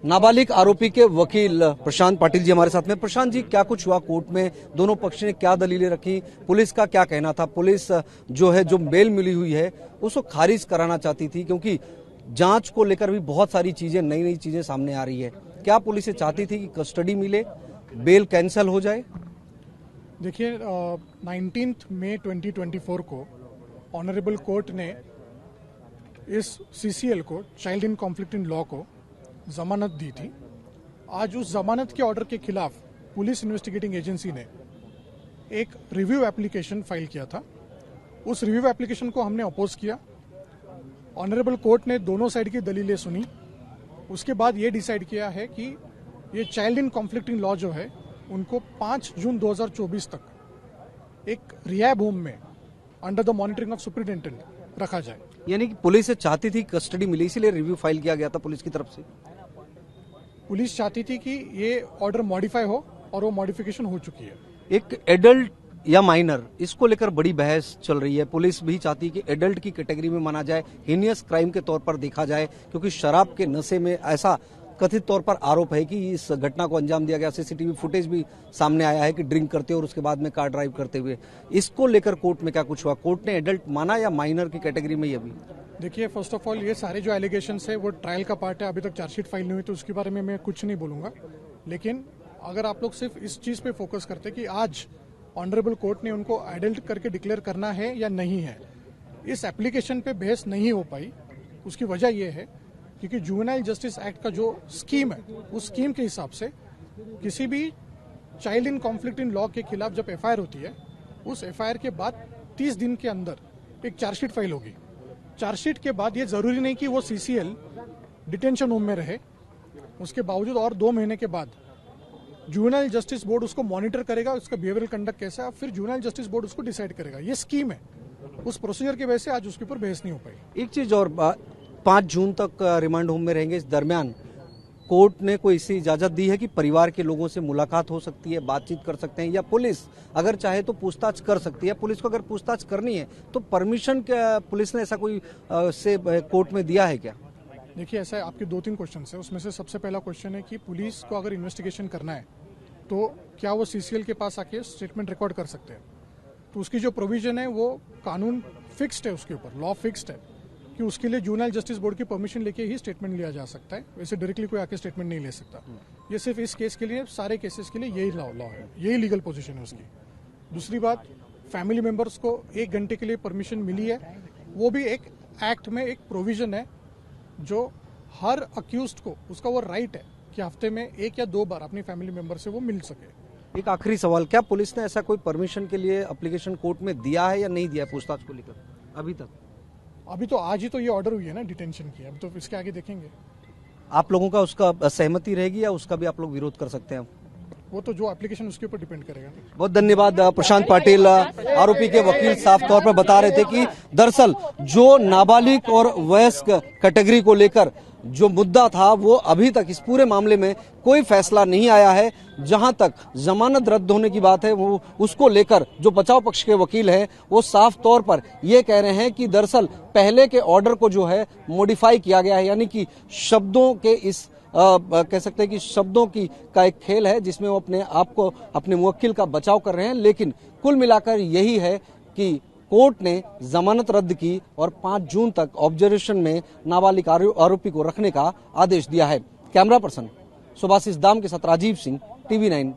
नाबालिग आरोपी के वकील प्रशांत पाटिल जी हमारे साथ में। प्रशांत जी, क्या कुछ हुआ कोर्ट में? दोनों पक्ष ने क्या दलीलें रखी? पुलिस का क्या कहना था? पुलिस जो है, जो बेल मिली हुई है उसको खारिज कराना चाहती थी, क्योंकि जांच को लेकर भी बहुत सारी चीजें, नई नई चीजें सामने आ रही है। क्या पुलिस ये चाहती थी कि कस्टडी मिले, बेल कैंसिल हो जाए? देखिए, 19 मई 2024 को ऑनरेबल कोर्ट ने इस CCL को, child in conflict in law को जमानत दी थी। आज उस जमानत के ऑर्डर के खिलाफ पुलिस इन्वेस्टिगेटिंग एजेंसी ने एक रिव्यू एप्लीकेशन फाइल किया था। उस रिव्यू एप्लीकेशन को हमने अपोज किया। ऑनरेबल कोर्ट ने दोनों साइड की दलीलें सुनी। उसके बाद ये डिसाइड किया है कि ये child in conflict in law जो है उनको 5 जून 2024 तक एक रिहैब होम में under the monitoring of superintendent रखा जाए। यानी कि पुलिस से चाहती थी कस्टडी मिले, इसीलिए रिव्यू फाइल किया गया था पुलिस की तरफ से। पुलिस चाहती थी कि ये ऑर्डर मॉडिफाई हो और वो मॉडिफिकेशन हो चुकी है। एक एडल्ट या माइनर, इसको लेकर बड़ी बहस चल रही है। पुलिस भी चाहती है कि एडल्ट की कैटेगरी में माना जाए, हीनियस क्राइम के तौर पर देखा जाए, क्योंकि शराब के नशे में ऐसा कथित तौर पर आरोप है कि इस घटना को अंजाम दिया गया। सीसीटीवी फुटेज भी सामने आया है कि ड्रिंक करते और उसके बाद में कार ड्राइव करते हुए। इसको लेकर कोर्ट में क्या कुछ हुआ? कोर्ट ने एडल्ट माना या माइनर की कैटेगरी में? ये भी देखिए, फर्स्ट ऑफ ऑल ये सारे जो एलिगेशंस है वो ट्रायल का पार्ट है। अभी तक चार्जशीट फाइल नहीं हुई तो उसके बारे में मैं कुछ नहीं बोलूंगा। लेकिन अगर आप लोग सिर्फ इस चीज पे फोकस करते कि आज ऑनरेबल कोर्ट ने उनको एडल्ट करके डिक्लेयर करना है या नहीं है, इस एप्लीकेशन पे बहस नहीं हो पाई। उसकी वजह यह है क्योंकि जुवेनाइल जस्टिस एक्ट का जो स्कीम है, उस स्कीम के हिसाब से किसी भी child in conflict in law के खिलाफ जब FIR होती है, उस FIR के बाद 30 दिन के अंदर एक चार्जशीट फाइल होगी। चार्जशीट के बाद ये जरूरी नहीं कि वो CCL डिटेंशन होम में रहे, उसके बावजूद और 2 महीने के बाद जुवेनाइल जस्टिस बोर्ड उसको मॉनिटर करेगा, उसका बिहेवियरल कंडक्ट कैसा है, फिर जुवेनाइल जस्टिस बोर्ड उसको डिसाइड करेगा। ये स्कीम है, उस प्रोसीजर की वजह से आज उसके ऊपर बहस नहीं हो पाई। एक चीज और, 5 जून तक रिमांड होम में रहेंगे। इस दरमियान कोर्ट ने कोई ऐसी इजाजत दी है कि परिवार के लोगों से मुलाकात हो सकती है, बातचीत कर सकते हैं, या पुलिस अगर चाहे तो पूछताछ कर सकती है? पुलिस को अगर पूछताछ करनी है तो परमिशन क्या पुलिस ने ऐसा कोई से कोर्ट में दिया है क्या? देखिए, ऐसा है, आपके 2-3 क्वेश्चन है। उसमें से सबसे पहला क्वेश्चन है कि पुलिस को अगर इन्वेस्टिगेशन करना है तो क्या वो CCL के पास आके स्टेटमेंट रिकॉर्ड कर सकते हैं? तो उसकी जो प्रोविजन है वो कानून फिक्स्ड है, उसके ऊपर लॉ फिक्स्ड है कि उसके लिए जुवेनाइल जस्टिस बोर्ड की परमिशन लेके ही स्टेटमेंट लिया जा सकता है। वैसे डायरेक्टली कोई आके स्टेटमेंट नहीं ले सकता। ये सिर्फ इस केस के लिए, सारे केसेस के लिए यही लॉ है, यही लीगल पोजीशन है उसकी। दूसरी बात, फैमिली मेंबर्स को 1 घंटे के लिए परमिशन मिली है। वो भी एक एक्ट में एक प्रोविजन है जो हर अक्यूज्ड को उसका वो राइट है कि हफ्ते में 1 या 2 बार अपनी फैमिली मेंबर से वो मिल सके। एक आखिरी सवाल, क्या पुलिस ने ऐसा कोई परमिशन के लिए एप्लीकेशन कोर्ट में दिया है या नहीं दिया है पूछताछ को लेकर अभी तक? अभी तो आज ही तो ये ऑर्डर हुई है ना डिटेंशन की, अभी तो इसके आगे देखेंगे। आप लोगों का उसका सहमति रहेगी या उसका भी आप लोग विरोध कर सकते हैं? वो तो जो एप्लीकेशन उसके ऊपर डिपेंड करेगा। बहुत धन्यवाद। प्रशांत पाटिल, आरोपी के वकील, साफ तौर पर बता रहे थे कि दरअसल जो नाबालिग और वयस्क कैटेगरी को लेकर जो मुद्दा था वो अभी तक इस पूरे मामले में कोई फैसला नहीं आया है। जहां तक जमानत रद्द होने की बात है, वो उसको लेकर जो बचाव पक्ष के वकील हैं वो साफ तौर पर ये कह रहे हैं कि दरअसल पहले के ऑर्डर को जो है मॉडिफाई किया गया है, यानी कि शब्दों के इस कह सकते हैं कि शब्दों की का एक खेल है जिसमें वो अपने आप को, अपने मुवक्किल का बचाव कर रहे हैं। लेकिन कुल मिलाकर यही है कि कोर्ट ने जमानत रद्द की और 5 जून तक ऑब्जर्वेशन में नाबालिग आरोपी को रखने का आदेश दिया है। कैमरा पर्सन सुभाषिस दाम के साथ राजीव सिंह, TV9।